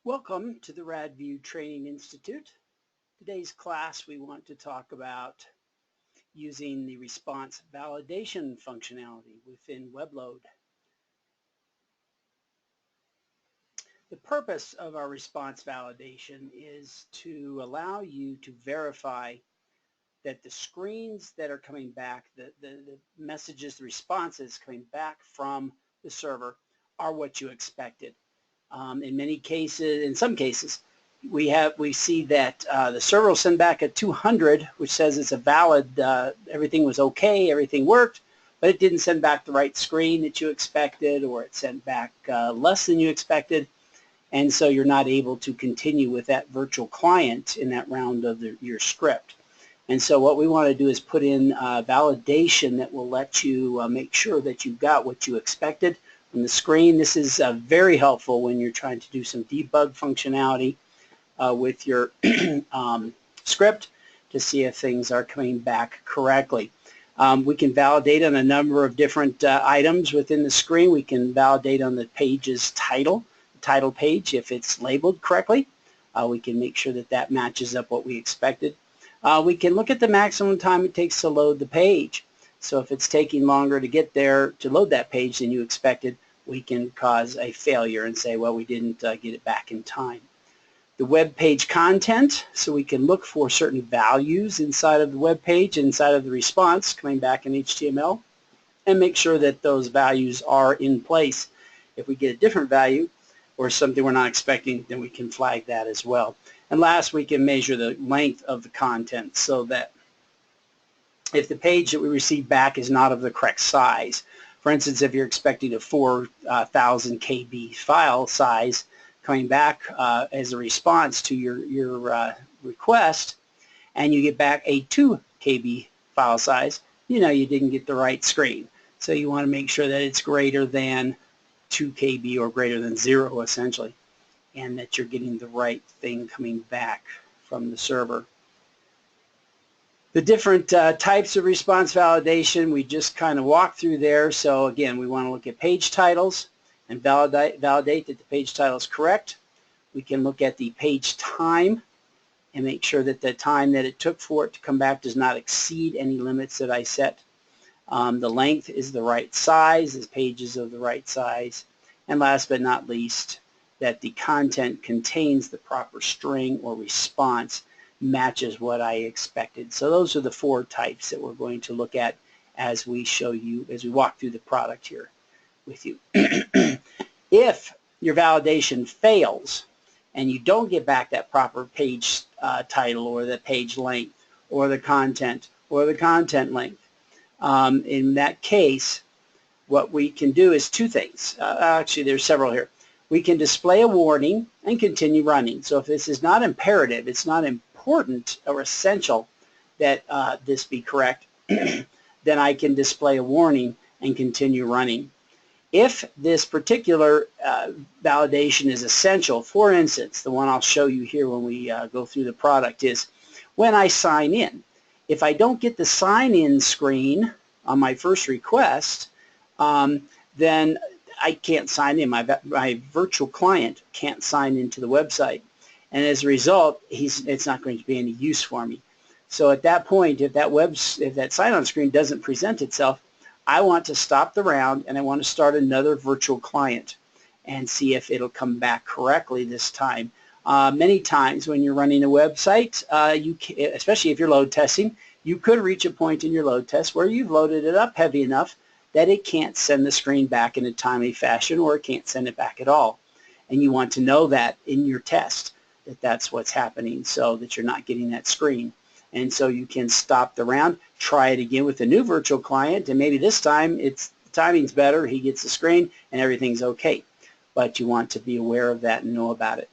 Welcome to the Radview Training Institute. Today's class we want to talk about using the response validation functionality within WebLOAD. The purpose of our response validation is to allow you to verify that the screens that are coming back, the messages, the responses coming back from the server are what you expected. In some cases, we see that the server will send back a 200, which says it's a valid, everything was okay, everything worked, but it didn't send back the right screen that you expected, or it sent back less than you expected, and so you're not able to continue with that virtual client in that round of your script. And so what we want to do is put in validation that will let you make sure that you got what you expected on the screen. This is very helpful when you're trying to do some debug functionality with your script to see if things are coming back correctly. We can validate on a number of different items within the screen. We can validate on the page's title, the title page, if it's labeled correctly. We can make sure that that matches up what we expected. We can look at the maximum time it takes to load the page. So if it's taking longer to get there to load that page than you expected, we can cause a failure and say, well, we didn't get it back in time. The web page content, so we can look for certain values inside of the web page, inside of the response coming back in HTML, and make sure that those values are in place. If we get a different value or something we're not expecting, then we can flag that as well. And last, we can measure the length of the content so that if the page that we receive back is not of the correct size, for instance, if you're expecting a 4,000 KB file size coming back as a response to your request, and you get back a 2 KB file size, you know you didn't get the right screen. So you want to make sure that it's greater than 2 KB or greater than 0, essentially, and that you're getting the right thing coming back from the server. The different types of response validation we just kind of walked through there. So again, we want to look at page titles and validate that the page title is correct. We can look at the page time and make sure that the time that it took for it to come back does not exceed any limits that I set. The length is the right size, the page is of the right size. And last but not least, that the content contains the proper string or response matches what I expected. So those are the 4 types that we're going to look at as we show you, as we walk through the product here with you. If your validation fails and you don't get back that proper page title or the page length or the content length, in that case, what we can do is 2 things. Actually, there's several here. We can display a warning and continue running. So if this is not imperative, it's not important or essential that this be correct, then I can display a warning and continue running. If this particular validation is essential, for instance, the one I'll show you here when we go through the product is when I sign in. If I don't get the sign-in screen on my first request, then I can't sign in. My virtual client can't sign into the website. And as a result, it's not going to be any use for me. So at that point, if that sign-on screen doesn't present itself, I want to stop the round and I want to start another virtual client and see if it'll come back correctly this time. Many times when you're running a website, especially if you're load testing, you could reach a point in your load test where you've loaded it up heavy enough that it can't send the screen back in a timely fashion, or it can't send it back at all. And you want to know that in your test, that that's what's happening, so that you're not getting that screen. And so you can stop the round, try it again with a new virtual client, and maybe this time the timing's better, he gets the screen, and everything's okay. But you want to be aware of that and know about it.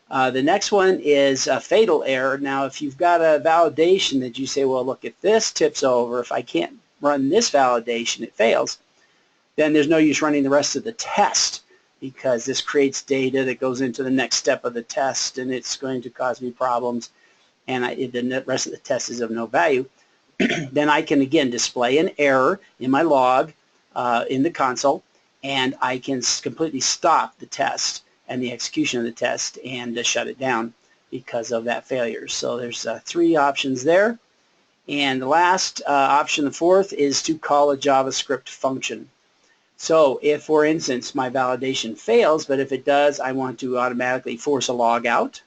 The next one is a fatal error. Now, if you've got a validation that you say, well, look, if this tips over, if I can't run this validation, it fails, then there's no use running the rest of the test, because this creates data that goes into the next step of the test, and it's going to cause me problems, and the rest of the test is of no value. Then I can, again, display an error in my log in the console, and I can completely stop the test and the execution of the test and shut it down because of that failure. So there's 3 options there. And the last option, the fourth, is to call a JavaScript function. So if, for instance, my validation fails, but if it does, I want to automatically force a log out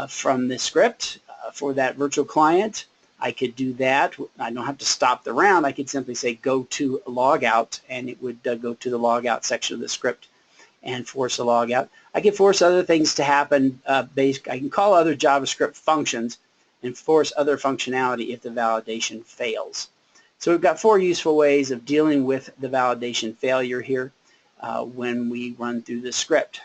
from the script for that virtual client, I could do that. I don't have to stop the round. I could simply say go to logout, and it would go to the logout section of the script and force a logout. I can force other things to happen. I can call other JavaScript functions and force other functionality if the validation fails. So we've got 4 useful ways of dealing with the validation failure here when we run through the script.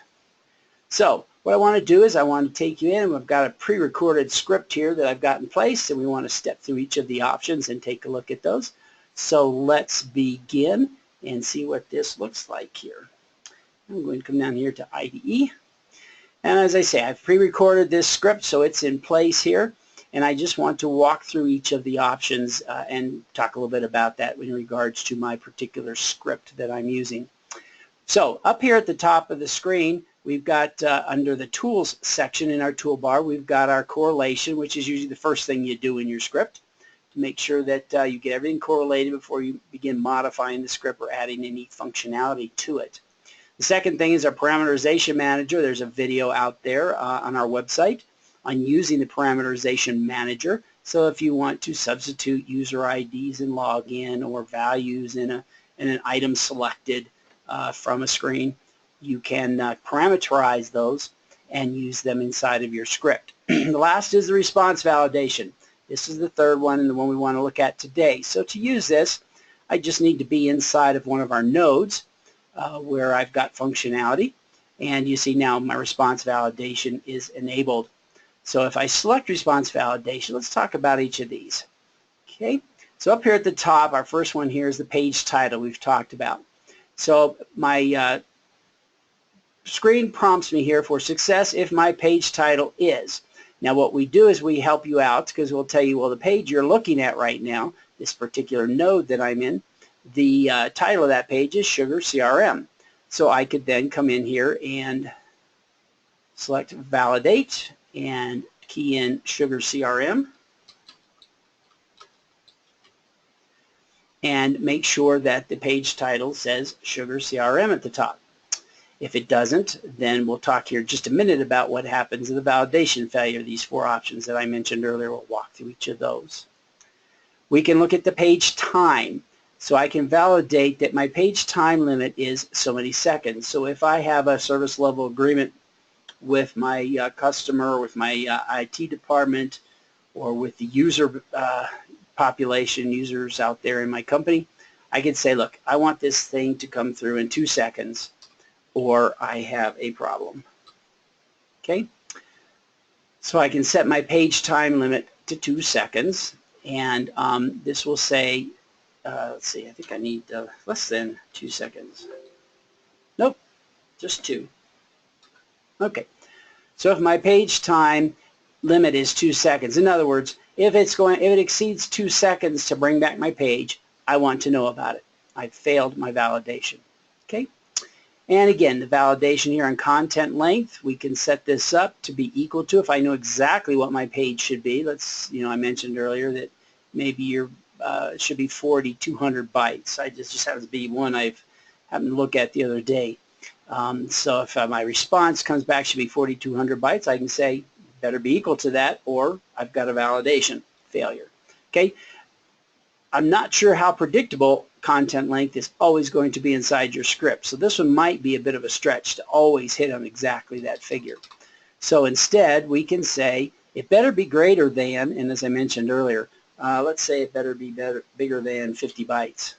So what I want to do is I want to take you in, and we've got a pre-recorded script here that I've got in place, and we want to step through each of the options and take a look at those. So let's begin and see what this looks like here. I'm going to come down here to IDE, and as I say, I've pre-recorded this script, so it's in place here, and I just want to walk through each of the options and talk a little bit about that in regards to my particular script that I'm using. So up here at the top of the screen, we've got under the Tools section in our toolbar, we've got our correlation, which is usually the first thing you do in your script to make sure that you get everything correlated before you begin modifying the script or adding any functionality to it. The second thing is our parameterization manager. There's a video out there on our website on using the parameterization manager. So if you want to substitute user IDs and login or values in an item selected from a screen, you can parameterize those and use them inside of your script. The last is the response validation. This is the third one and the one we want to look at today. So to use this, I just need to be inside of one of our nodes where I've got functionality, and you see now my response validation is enabled. So if I select response validation, let's talk about each of these. Okay, so up here at the top, our first one here is the page title we've talked about. So my screen prompts me here for success if my page title is. Now what we do is we help you out because we'll tell you, well, the page you're looking at right now, this particular node that I'm in, the title of that page is Sugar CRM. So I could then come in here and select validate and key in Sugar CRM and make sure that the page title says Sugar CRM at the top. If it doesn't, then we'll talk here just a minute about what happens in the validation failure. These 4 options that I mentioned earlier, we'll walk through each of those. We can look at the page time. So I can validate that my page time limit is so many seconds. So if I have a service level agreement with my customer, or with my IT department, or with the user population, users out there in my company, I could say, look, I want this thing to come through in 2 seconds, or I have a problem. Okay? So I can set my page time limit to 2 seconds, and this will say, let's see, I think I need less than 2 seconds. Nope, just 2. Okay, so if my page time limit is 2 seconds, in other words, if it exceeds 2 seconds to bring back my page, I want to know about it. I've failed my validation. Okay, and again, the validation here on content length, we can set this up to be equal to, if I know exactly what my page should be. Let's, I mentioned earlier that maybe your it should be 4,200 bytes. It just happens to be one I've happened to look at the other day. So if my response comes back should be 4,200 bytes, I can say better be equal to that, or I've got a validation failure. Okay, I'm not sure how predictable content length is always going to be inside your script. So this one might be a bit of a stretch to always hit on exactly that figure. So instead, we can say it better be greater than, and as I mentioned earlier, let's say it better be bigger than 50 bytes.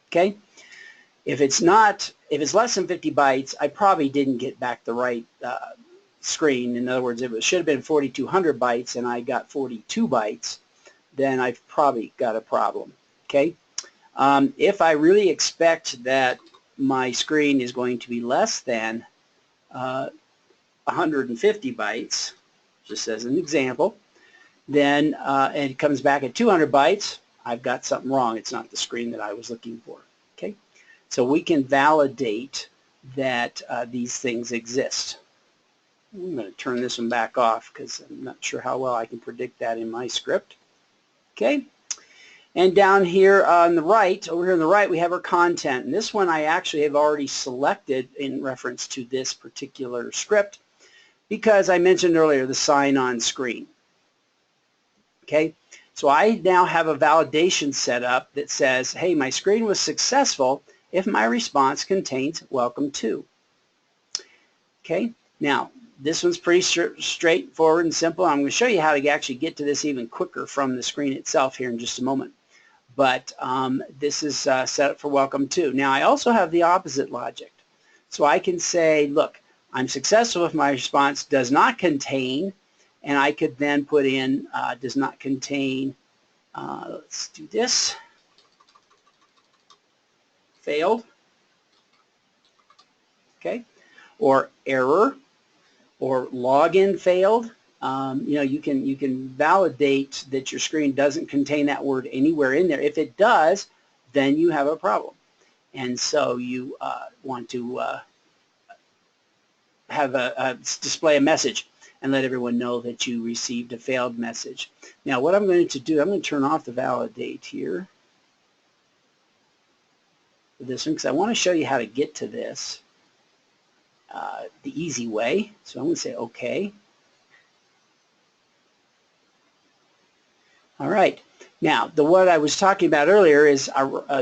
Okay? If it's less than 50 bytes, I probably didn't get back the right screen. In other words, if it should have been 4,200 bytes and I got 42 bytes, then I've probably got a problem. Okay? If I really expect that my screen is going to be less than 150 bytes, just as an example, then and it comes back at 200 bytes, I've got something wrong. It's not the screen that I was looking for. Okay, so we can validate that these things exist. I'm going to turn this one back off because I'm not sure how well I can predict that in my script. Okay. And down here on the right, over here on the right, we have our content. And this one I actually have already selected in reference to this particular script because I mentioned earlier the sign-on screen. Okay, so I now have a validation set up that says, hey, my screen was successful if my response contains welcome to. Okay, now this one's pretty straightforward and simple. I'm going to show you how to actually get to this even quicker from the screen itself here in just a moment. But this is set up for welcome to. Now I also have the opposite logic. So I can say, look, I'm successful if my response does not contain, and I could then put in does not contain, let's do this, failed, okay, or error, or login failed. You know, you can validate that your screen doesn't contain that word anywhere in there. If it does, then you have a problem. And so you want to have display a message and let everyone know that you received a failed message. Now what I'm going to do, I'm going to turn off the validate here for this one because I want to show you how to get to this the easy way. So I'm going to say OK. All right. Now, what I was talking about earlier is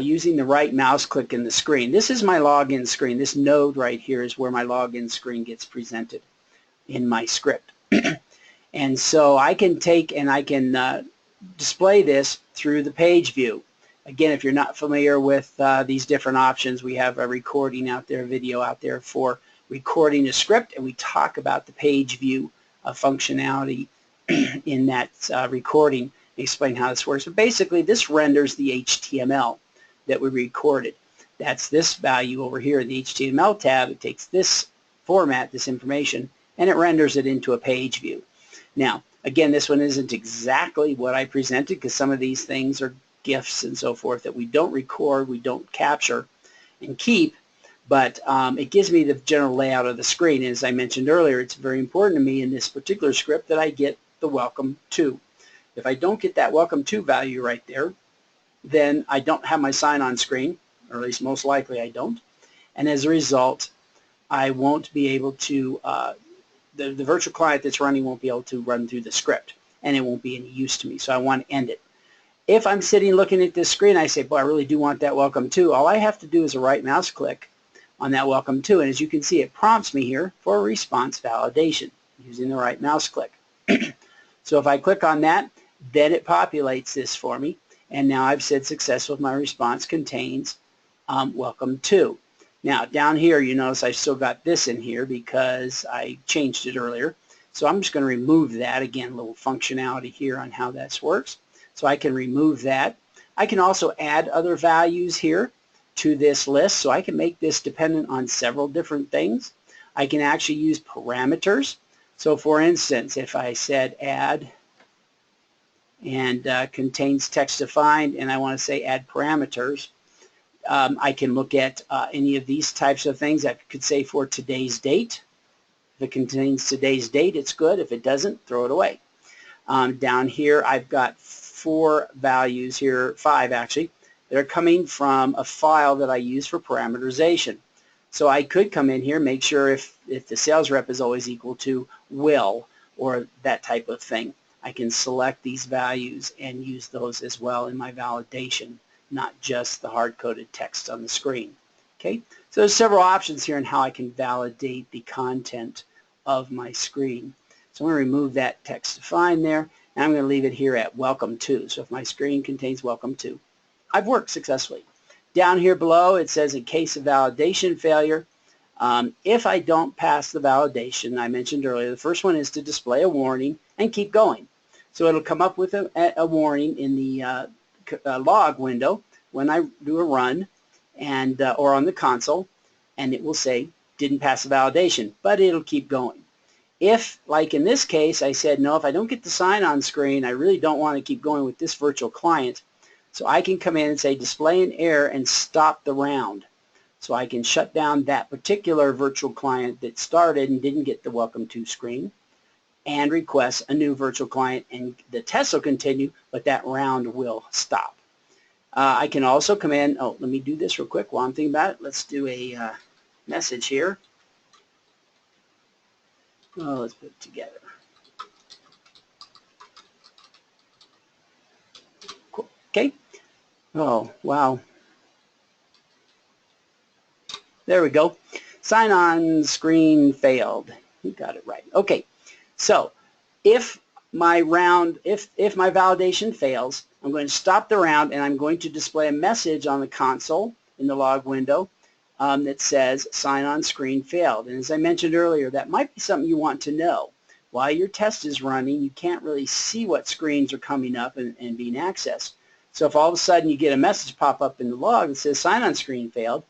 using the right mouse click in the screen. This is my login screen. This node right here is where my login screen gets presented in my script. And so I can take and I can display this through the page view. Again, if you're not familiar with these different options, we have a recording out there, video out there for recording a script, and we talk about the page view functionality in that recording. Explain how this works. But basically, this renders the HTML that we recorded. That's this value over here in the HTML tab. It takes this format, this information, and it renders it into a page view. Now, again, this one isn't exactly what I presented because some of these things are GIFs and so forth that we don't record, we don't capture and keep, but it gives me the general layout of the screen. And as I mentioned earlier, it's very important to me in this particular script that I get the welcome to. If I don't get that welcome to value right there, then I don't have my sign-on screen, or at least most likely I don't. And as a result, I won't be able to, the virtual client that's running won't be able to run through the script, and it won't be any use to me. So I want to end it. If I'm sitting looking at this screen, I say, boy, I really do want that welcome to. All I have to do is a right mouse click on that welcome to. And as you can see, it prompts me here for a response validation using the right mouse click. So if I click on that, then it populates this for me, and now I've said successful if my response contains welcome to. Now down here you notice I've still got this in here because I changed it earlier, so I'm just going to remove that. Again, a little functionality here on how that works. So I can remove that. I can also add other values here to this list, so I can make this dependent on several different things. I can actually use parameters. So for instance, if I said add and contains text defined, and I want to say add parameters, I can look at any of these types of things. I could say for today's date. If it contains today's date, it's good. If it doesn't, throw it away. Down here, I've got 4 values here, 5 actually, that are coming from a file that I use for parameterization. So I could come in here, make sure if the sales rep is always equal to will or that type of thing. I can select these values and use those as well in my validation, not just the hard-coded text on the screen. Okay, so there's several options here on how I can validate the content of my screen. So I'm going to remove that text define there, and I'm going to leave it here at welcome to. So if my screen contains welcome to, I've worked successfully. Down here below it says in case of validation failure, if I don't pass the validation I mentioned earlier, the first one is to display a warning and keep going. So it'll come up with a warning in the log window when I do a run and or on the console, and it will say didn't pass the validation, but it'll keep going. If, like in this case, I said no, if I don't get the sign-on screen, I really don't want to keep going with this virtual client, so I can come in and say display an error and stop the round. So I can shut down that particular virtual client that started and didn't get the welcome to screen and request a new virtual client, and the test will continue, but that round will stop. I can also command, let me do this real quick while I'm thinking about it. Let's do a message here. Let's put it together. Cool. Okay. Oh, wow. There we go. Sign on screen failed. You got it right. Okay. So if my validation fails, I'm going to stop the round and I'm going to display a message on the console in the log window that says sign on screen failed. And as I mentioned earlier, that might be something you want to know. While your test is running, you can't really see what screens are coming up and being accessed. So if all of a sudden you get a message pop up in the log that says sign on screen failed,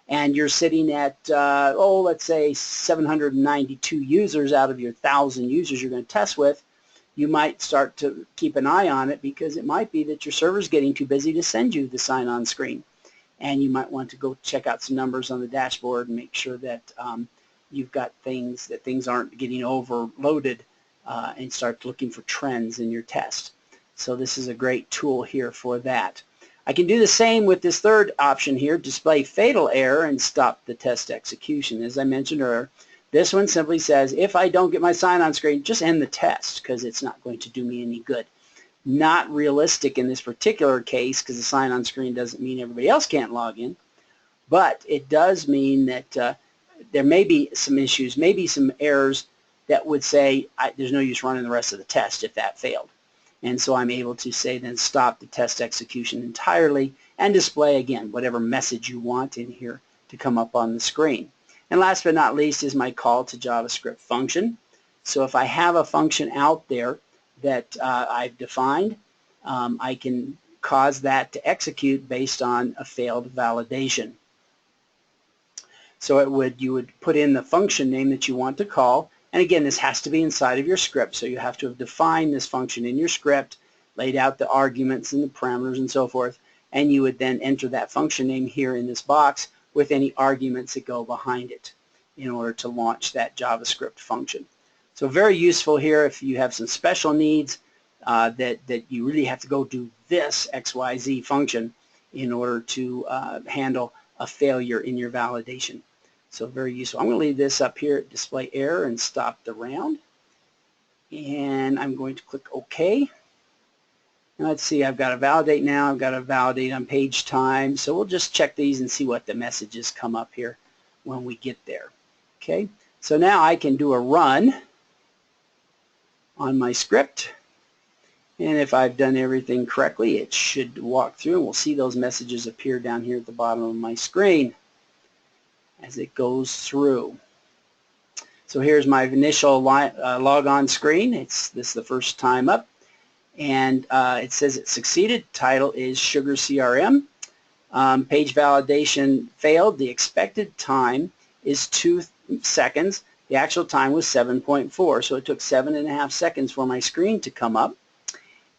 and you're sitting at, let's say 792 users out of your 1,000 users you're going to test with, you might start to keep an eye on it, because it might be that your server's getting too busy to send you the sign-on screen. And you might want to go check out some numbers on the dashboard and make sure that you've got things aren't getting overloaded, and start looking for trends in your test. So this is a great tool here for that. I can do the same with this third option here, display fatal error and stop the test execution. As I mentioned earlier, this one simply says, if I don't get my sign-on screen, just end the test, because it's not going to do me any good. Not realistic in this particular case, because the sign-on screen doesn't mean everybody else can't log in, but it does mean that there may be some issues, maybe some errors that would say there's no use running the rest of the test if that failed. And so I'm able to say then stop the test execution entirely and display again whatever message you want in here to come up on the screen. And last but not least is my call to JavaScript function. So if I have a function out there that I've defined, I can cause that to execute based on a failed validation. So you would put in the function name that you want to call. And again, this has to be inside of your script, so you have to have defined this function in your script, laid out the arguments and the parameters and so forth, and you would then enter that function name here in this box with any arguments that go behind it in order to launch that JavaScript function. So very useful here if you have some special needs that you really have to go do this XYZ function in order to handle a failure in your validation. So very useful. I'm going to leave this up here at display error and stop the round. And I'm going to click OK. And let's see, I've got to validate now. I've got to validate on page time. So we'll just check these and see what the messages come up here when we get there. Okay, so now I can do a run on my script. And if I've done everything correctly, it should walk through, and we'll see those messages appear down here at the bottom of my screen as it goes through. So here's my initial log on screen. This is the first time up, and it says it succeeded. Title is Sugar CRM. Page validation failed. The expected time is 2 seconds. The actual time was 7.4, so it took 7.5 seconds for my screen to come up,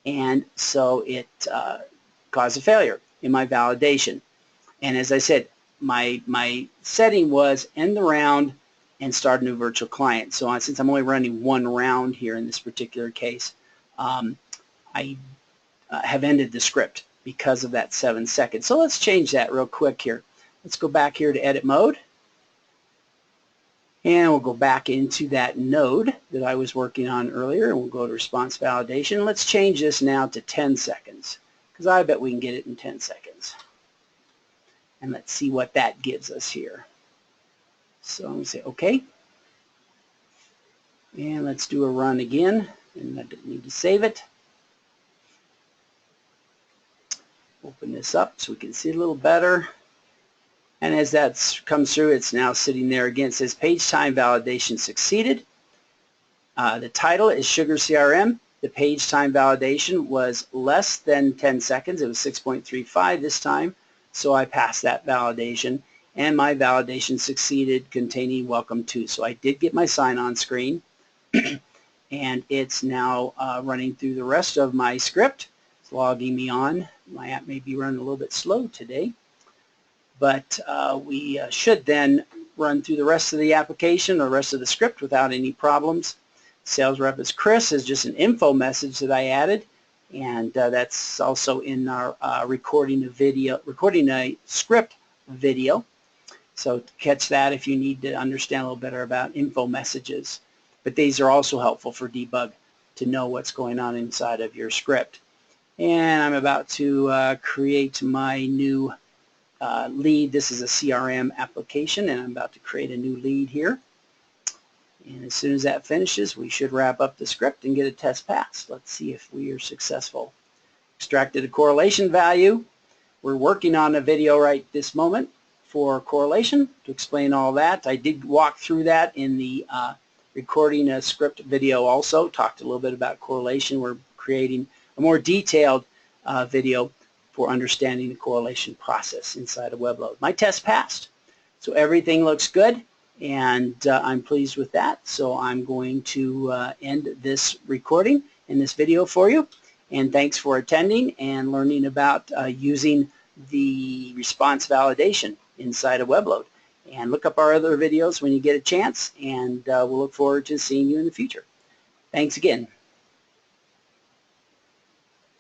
and so it caused a failure in my validation. And as I said, my setting was end the round and start a new virtual client. So since I'm only running one round here in this particular case, I have ended the script because of that 7 seconds. So let's change that real quick here. Let's go back here to edit mode. And we'll go back into that node that I was working on earlier, and we'll go to response validation. Let's change this now to 10 seconds, because I bet we can get it in 10 seconds. And let's see what that gives us here. So I'm going to say OK. And let's do a run again. And I don't need to save it. Open this up so we can see a little better. And as that comes through, it's now sitting there again. It says page time validation succeeded. The title is Sugar CRM. The page time validation was less than 10 seconds. It was 6.35 this time. So I passed that validation, and my validation succeeded, containing welcome to. So I did get my sign-on screen, and it's now running through the rest of my script. It's logging me on. My app may be running a little bit slow today, but we should then run through the rest of the application or the rest of the script without any problems. Sales rep is Chris is just an info message that I added, and that's also in our recording a script video. So catch that if you need to understand a little better about info messages. But these are also helpful for debug to know what's going on inside of your script. And I'm about to create my new lead. This is a CRM application, and I'm about to create a new lead here. And as soon as that finishes, we should wrap up the script and get a test pass. Let's see if we are successful. Extracted a correlation value. We're working on a video right this moment for correlation to explain all that. I did walk through that in the recording a script video also. Talked a little bit about correlation. We're creating a more detailed video for understanding the correlation process inside of WebLOAD. My test passed, so everything looks good, and I'm pleased with that. So I'm going to end this recording in this video for you. And thanks for attending and learning about using the response validation inside of WebLOAD. And look up our other videos when you get a chance, and we'll look forward to seeing you in the future. Thanks again.